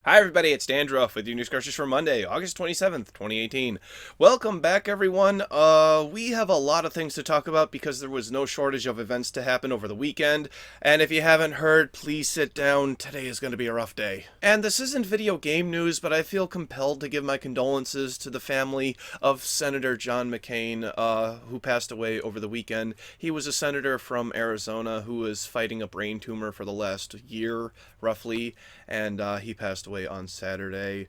Hi everybody, it's Dandruff with your news Cartridge for Monday, August 27th, 2018. Welcome back everyone. We have a lot of things to talk about because there was no shortage of events to happen over the weekend. And if you haven't heard, please sit down. Today is going to be a rough day. And this isn't video game news, but I feel compelled to give my condolences to the family of Senator John McCain, who passed away over the weekend. He was a senator from Arizona who was fighting a brain tumor for the last year, roughly, and he passed away on Saturday.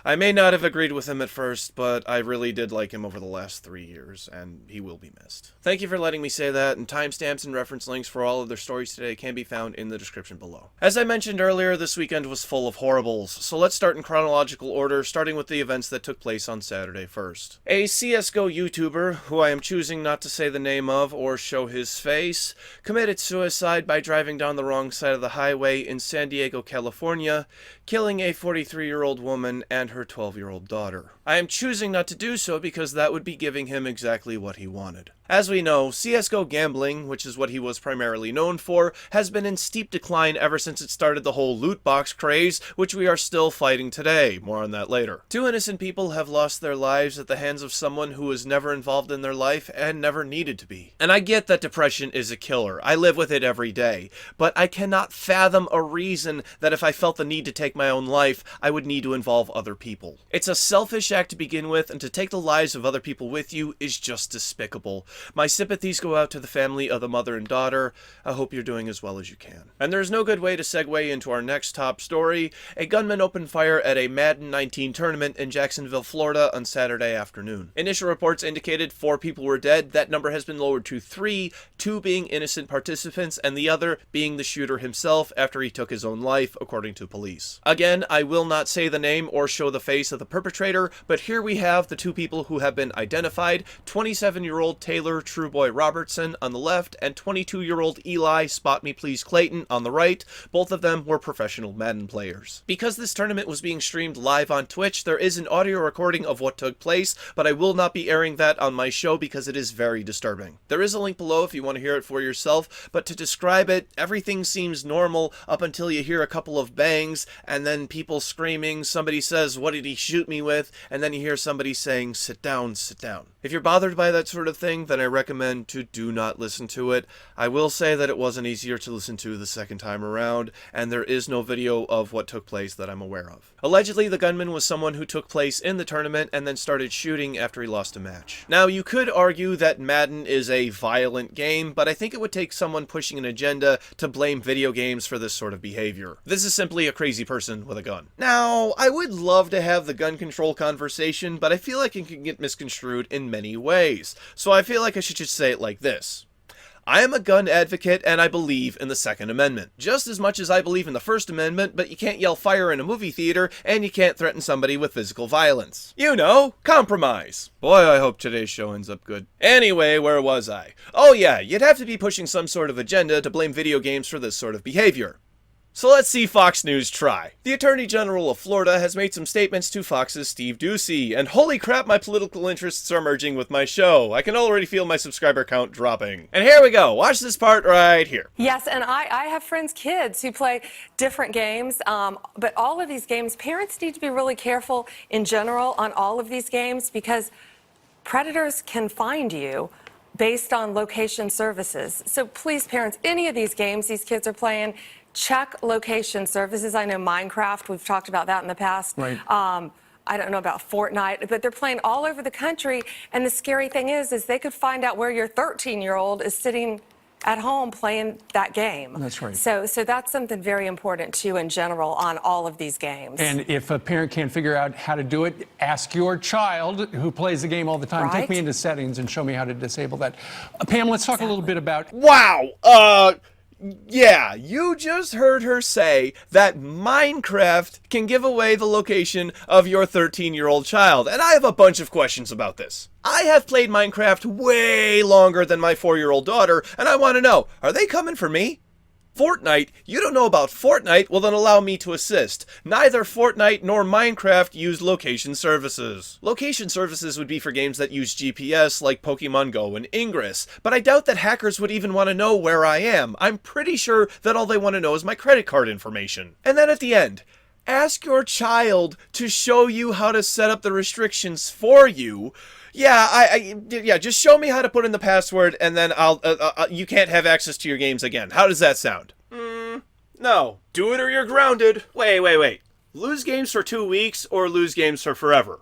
I may not have agreed with him at first, but I really did like him over the last 3 years, and he will be missed. Thank you for letting me say that, and timestamps and reference links for all of their stories today can be found in the description below. As I mentioned earlier, this weekend was full of horribles, so let's start in chronological order, starting with the events that took place on Saturday first. A CSGO YouTuber, who I am choosing not to say the name of or show his face, committed suicide by driving down the wrong side of the highway in San Diego, California, killing a 43-year-old woman and her 12-year-old daughter. I am choosing not to do so because that would be giving him exactly what he wanted. As we know, CSGO gambling, which is what he was primarily known for, has been in steep decline ever since it started the whole loot box craze, which we are still fighting today. More on that later. 2 innocent people have lost their lives at the hands of someone who was never involved in their life and never needed to be. And I get that depression is a killer. I live with it every day. But I cannot fathom a reason that if I felt the need to take my own life, I would need to involve other people. It's a selfish act to begin with, and to take the lives of other people with you is just despicable. My sympathies go out to the family of the mother and daughter. I hope you're doing as well as you can. And there's no good way to segue into our next top story. A gunman opened fire at a Madden 19 tournament in Jacksonville, Florida on Saturday afternoon. Initial reports indicated 4 people were dead. That number has been lowered to 3, 2 being innocent participants and the other being the shooter himself after he took his own life, according to police. Again, I will not say the name or show the face of the perpetrator, but here we have the 2 people who have been identified, 27-year-old Taylor Trueboy Robertson on the left and 22-year-old Eli Spot Me Please Clayton on the right. Both of them were professional Madden players. Because this tournament was being streamed live on Twitch, there is an audio recording of what took place, but I will not be airing that on my show because it is very disturbing. There is a link below if you want to hear it for yourself, but to describe it, everything seems normal up until you hear a couple of bangs, and then people screaming, somebody says, "What did he shoot me with?" and then you hear somebody saying, "Sit down, sit down." If you're bothered by that sort of thing, then I recommend to do not listen to it. I will say that it wasn't easier to listen to the second time around, and there is no video of what took place that I'm aware of. Allegedly, the gunman was someone who took place in the tournament and then started shooting after he lost a match. Now, you could argue that Madden is a violent game, but I think it would take someone pushing an agenda to blame video games for this sort of behavior. This is simply a crazy person with a gun. Now, I would love to have the gun control conversation, but I feel like it can get misconstrued in many ways. So I feel like I should just say it like this. I am a gun advocate and I believe in the Second Amendment. Just as much as I believe in the First Amendment, but you can't yell fire in a movie theater and you can't threaten somebody with physical violence. You know, compromise. Boy, I hope today's show ends up good. Anyway, where was I? Oh yeah, you'd have to be pushing some sort of agenda to blame video games for this sort of behavior. So let's see Fox News try. The Attorney General of Florida has made some statements to Fox's Steve Doocy, and holy crap, my political interests are merging with my show. I can already feel my subscriber count dropping. And here we go. Watch this part right here. Yes, and I have friends, kids, who play different games, but all of these games, parents need to be really careful in general on all of these games because predators can find you based on location services. So please, parents, any of these games these kids are playing, check location services. I know Minecraft, we've talked about that in the past. Right. I don't know about Fortnite, but they're playing all over the country. And the scary thing is they could find out where your 13-year-old is sitting at home playing that game. That's right. So that's something very important too in general on all of these games. And if a parent can't figure out how to do it, ask your child who plays the game all the time. Right. Take me into settings and show me how to disable that. Pam, let's talk a little bit about... Wow, yeah, you just heard her say that Minecraft can give away the location of your 13-year-old child, and I have a bunch of questions about this. I have played Minecraft way longer than my 4-year-old daughter, and I want to know, are they coming for me? Fortnite? You don't know about Fortnite? Well, then allow me to assist. Neither Fortnite nor Minecraft use location services. Location services would be for games that use GPS, like Pokemon Go and Ingress, but I doubt that hackers would even want to know where I am. I'm pretty sure that all they want to know is my credit card information. And then at the end, Ask your child to show you how to set up the restrictions for you. Yeah, just show me how to put in the password, and then you can't have access to your games again. How does that sound? No. Do it or you're grounded. Wait. Lose games for 2 weeks or lose games for forever?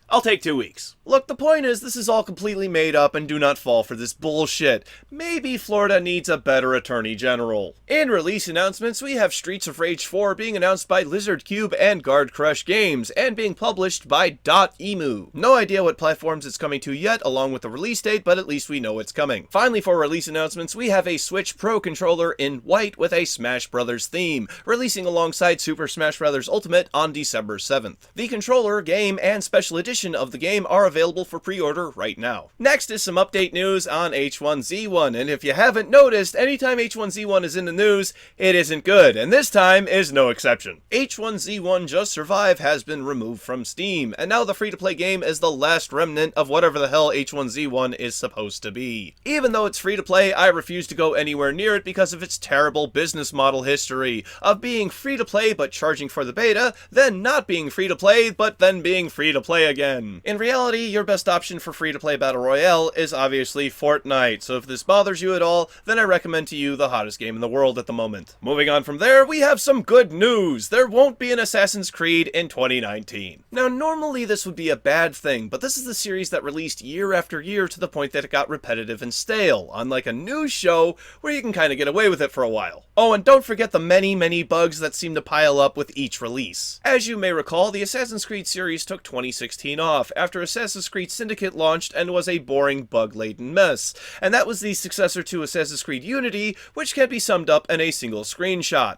I'll take 2 weeks. Look, the point is, this is all completely made up, and do not fall for this bullshit. Maybe Florida needs a better attorney general. In release announcements, we have Streets of Rage 4 being announced by Lizard Cube and Guard Crush Games, and being published by .emu. No idea what platforms it's coming to yet, along with the release date, but at least we know it's coming. Finally, for release announcements, we have a Switch Pro controller in white with a Smash Bros. Theme, releasing alongside Super Smash Bros. Ultimate on December 7th. The controller, game, and special edition of the game are available for pre-order right now. Next is some update news on H1Z1, and if you haven't noticed, anytime H1Z1 is in the news, it isn't good, and this time is no exception. H1Z1 Just Survive has been removed from Steam, and now the free-to-play game is the last remnant of whatever the hell H1Z1 is supposed to be. Even though it's free-to-play, I refuse to go anywhere near it because of its terrible business model history of being free-to-play but charging for the beta, then not being free-to-play but then being free-to-play again. In reality, your best option for free-to-play Battle Royale is obviously Fortnite, so if this bothers you at all, then I recommend to you the hottest game in the world at the moment. Moving on from there, we have some good news. There won't be an Assassin's Creed in 2019. Now, normally this would be a bad thing, but this is the series that released year after year to the point that it got repetitive and stale, unlike a news show where you can kind of get away with it for a while. Oh, and don't forget the many bugs that seem to pile up with each release. As you may recall, the Assassin's Creed series took 2016 off, after Assassin's Creed Syndicate launched and was a boring, bug-laden mess, and that was the successor to Assassin's Creed Unity, which can be summed up in a single screenshot.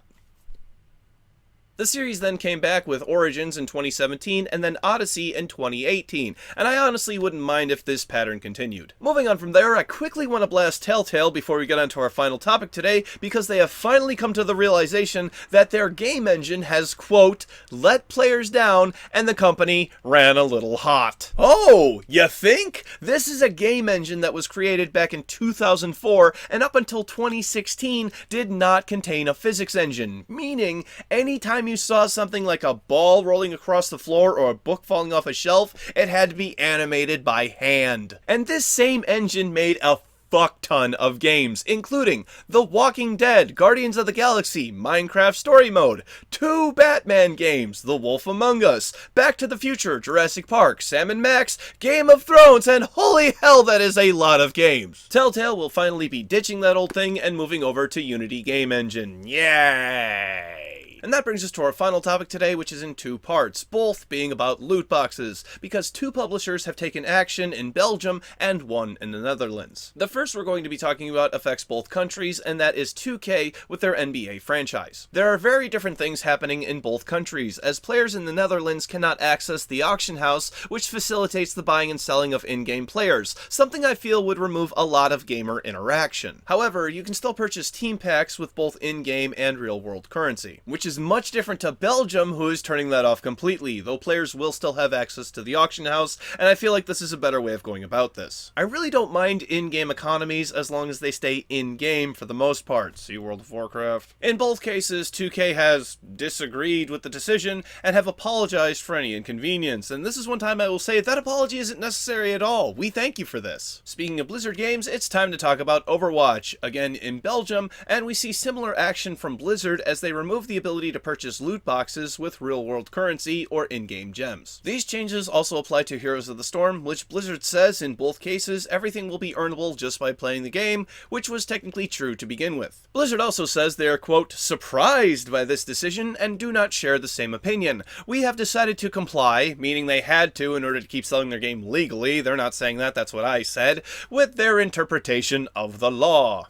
The series then came back with Origins in 2017 and then Odyssey in 2018, and I honestly wouldn't mind if this pattern continued. Moving on from there, I quickly want to blast Telltale before we get on to our final topic today, because they have finally come to the realization that their game engine has, quote, let players down, and the company ran a little hot. Oh, you think? This is a game engine that was created back in 2004, and up until 2016 did not contain a physics engine, meaning anytime you saw something like a ball rolling across the floor or a book falling off a shelf, it had to be animated by hand. And this same engine made a fuck ton of games, including The Walking Dead, Guardians of the Galaxy, Minecraft Story Mode, 2 Batman games, The Wolf Among Us, Back to the Future, Jurassic Park, Sam & Max, Game of Thrones, and holy hell, that is a lot of games. Telltale will finally be ditching that old thing and moving over to Unity Game Engine. Yay! And that brings us to our final topic today, which is in 2 parts, both being about loot boxes, because 2 publishers have taken action in Belgium and 1 in the Netherlands. The first we're going to be talking about affects both countries, and that is 2K with their NBA franchise. There are very different things happening in both countries, as players in the Netherlands cannot access the auction house, which facilitates the buying and selling of in-game players, something I feel would remove a lot of gamer interaction. However, you can still purchase team packs with both in-game and real-world currency, which is much different to Belgium, who is turning that off completely, though players will still have access to the auction house, and I feel like this is a better way of going about this. I really don't mind in-game economies as long as they stay in-game for the most part. See World of Warcraft. In both cases, 2K has disagreed with the decision and have apologized for any inconvenience, and this is one time I will say that apology isn't necessary at all. We thank you for this. Speaking of Blizzard games, it's time to talk about Overwatch, again in Belgium, and we see similar action from Blizzard as they remove the ability to purchase loot boxes with real-world currency or in-game gems. These changes also apply to Heroes of the Storm, which Blizzard says in both cases everything will be earnable just by playing the game, which was technically true to begin with. Blizzard also says they are, quote, surprised by this decision and do not share the same opinion. We have decided to comply, meaning they had to in order to keep selling their game legally, they're not saying that, that's what I said, with their interpretation of the law.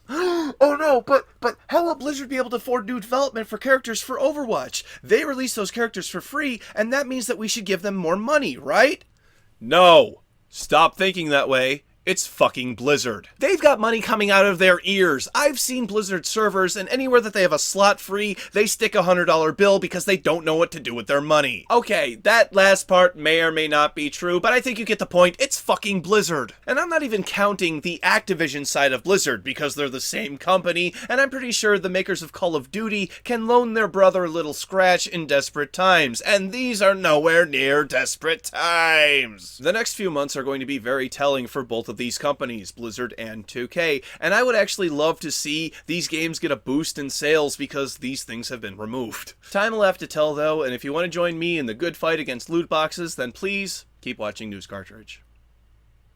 Oh no, but how will Blizzard be able to afford new development for characters for Overwatch? They release those characters for free, and that means that we should give them more money, right? No. Stop thinking that way. It's fucking Blizzard. They've got money coming out of their ears. I've seen Blizzard servers, and anywhere that they have a slot free, they stick a $100 bill because they don't know what to do with their money. Okay, that last part may or may not be true, but I think you get the point. It's fucking Blizzard. And I'm not even counting the Activision side of Blizzard because they're the same company, and I'm pretty sure the makers of Call of Duty can loan their brother a little scratch in desperate times, and these are nowhere near desperate times. The next few months are going to be very telling for both of these companies, Blizzard and 2K, and I would actually love to see these games get a boost in sales because these things have been removed. Time will have to tell though, and if you want to join me in the good fight against loot boxes, then please keep watching News Cartridge.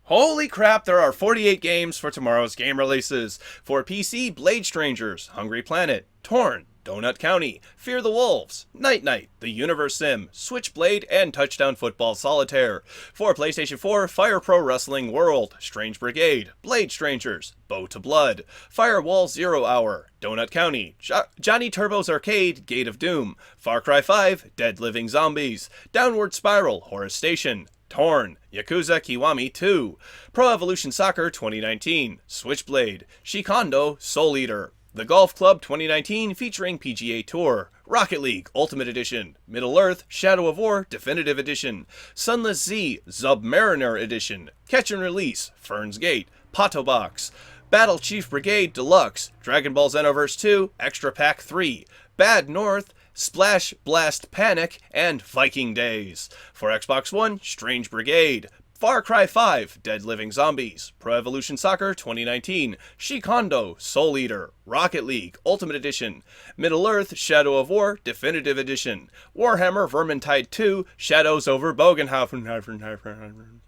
Holy crap, there are 48 games for tomorrow's game releases. For PC, Blade Strangers, Hungry Planet, Torn, Donut County, Fear the Wolves, Night Night, The Universe Sim, Switchblade, and Touchdown Football Solitaire. For PlayStation 4, Fire Pro Wrestling World, Strange Brigade, Blade Strangers, Bow to Blood, Firewall 0 Hour, Donut County, Johnny Turbo's Arcade, Gate of Doom, Far Cry 5, Dead Living Zombies, Downward Spiral, Horror Station, Torn, Yakuza Kiwami 2, Pro Evolution Soccer 2019, Switchblade, Shikondo Soul Eater, The Golf Club 2019 featuring PGA Tour, Rocket League Ultimate Edition, Middle Earth Shadow of War Definitive Edition, Sunless Z Submariner Edition, Catch and Release, Ferns Gate, Pato Box, Battle Chief Brigade Deluxe, Dragon Ball Xenoverse 2 Extra Pack 3, Bad North, Splash Blast Panic, and Viking Days. For Xbox One, Strange Brigade, Far Cry 5, Dead Living Zombies, Pro Evolution Soccer 2019, Shikondo Soul Eater, Rocket League Ultimate Edition, Middle Earth Shadow of War Definitive Edition, Warhammer Vermintide 2 Shadows over Bogenhofen,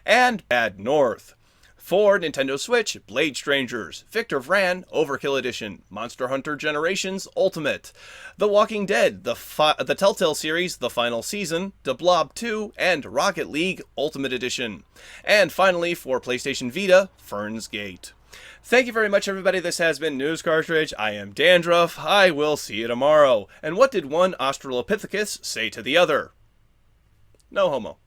and Bad North. For Nintendo Switch, Blade Strangers, Victor Vran, Overkill Edition, Monster Hunter Generations Ultimate, The Walking Dead, the Telltale series, The Final Season, The Blob 2, and Rocket League Ultimate Edition. And finally, for PlayStation Vita, Ferns Gate. Thank you very much, everybody. This has been News Cartridge. I am Dandruff. I will see you tomorrow. And what did one Australopithecus say to the other? No homo.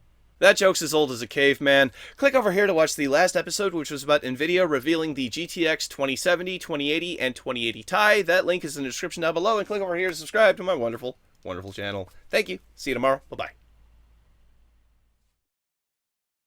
That joke's as old as a caveman. Click over here to watch the last episode, which was about NVIDIA revealing the GTX 2070, 2080, and 2080 Ti. That link is in the description down below, and click over here to subscribe to my wonderful, wonderful channel. Thank you. See you tomorrow. Bye-bye.